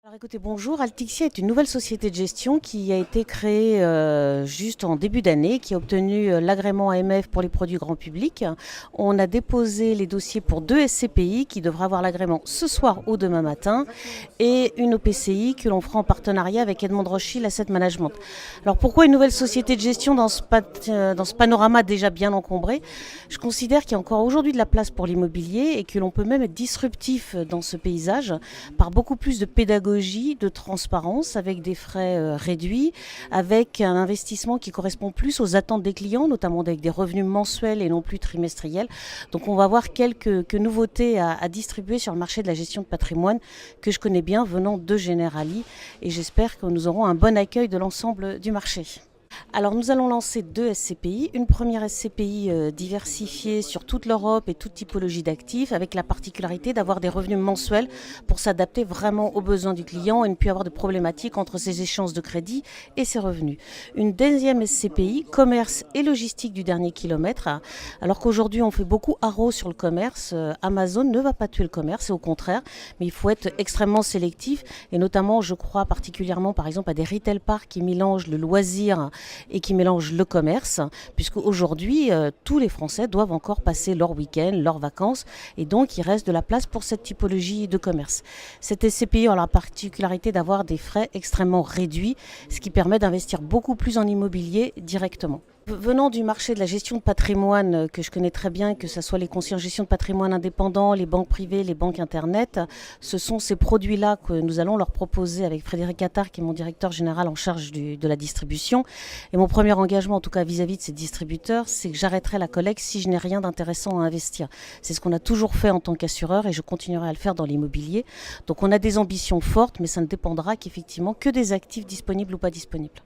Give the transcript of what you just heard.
Alors écoutez, bonjour. Altixia est une nouvelle société de gestion qui a été créée juste en début d'année, qui a obtenu l'agrément AMF pour les produits grand public. On a déposé les dossiers pour 2 SCPI qui devraient avoir l'agrément ce soir ou demain matin et une OPCI que l'on fera en partenariat avec Edmond de Rothschild Asset Management. Alors pourquoi une nouvelle société de gestion dans ce panorama déjà bien encombré? Je considère qu'il y a encore aujourd'hui de la place pour l'immobilier et que l'on peut même être disruptif dans ce paysage par beaucoup plus de pédagogie, de transparence, avec des frais réduits, avec un investissement qui correspond plus aux attentes des clients, notamment avec des revenus mensuels et non plus trimestriels. Donc on va avoir quelques nouveautés à distribuer sur le marché de la gestion de patrimoine que je connais bien venant de Generali, et j'espère que nous aurons un bon accueil de l'ensemble du marché. Alors nous allons lancer 2 SCPI, une première SCPI diversifiée sur toute l'Europe et toute typologie d'actifs, avec la particularité d'avoir des revenus mensuels pour s'adapter vraiment aux besoins du client et ne plus avoir de problématiques entre ses échéances de crédit et ses revenus. Une deuxième SCPI, commerce et logistique du dernier kilomètre, alors qu'aujourd'hui on fait beaucoup haro sur le commerce. Amazon ne va pas tuer le commerce, et au contraire, mais il faut être extrêmement sélectif, et notamment je crois particulièrement par exemple à des retail parks qui mélangent le loisir et qui mélange le commerce, puisque aujourd'hui tous les Français doivent encore passer leur week-end, leurs vacances, et donc il reste de la place pour cette typologie de commerce. Cette SCPI a la particularité d'avoir des frais extrêmement réduits, ce qui permet d'investir beaucoup plus en immobilier directement. Venant du marché de la gestion de patrimoine que je connais très bien, que ce soit les conseillers en gestion de patrimoine indépendants, les banques privées, les banques internet, ce sont ces produits-là que nous allons leur proposer avec Frédéric Attard, qui est mon directeur général en charge de la distribution. Et mon premier engagement, en tout cas vis-à-vis de ces distributeurs, c'est que j'arrêterai la collecte si je n'ai rien d'intéressant à investir. C'est ce qu'on a toujours fait en tant qu'assureur, et je continuerai à le faire dans l'immobilier. Donc on a des ambitions fortes, mais ça ne dépendra qu'effectivement que des actifs disponibles ou pas disponibles.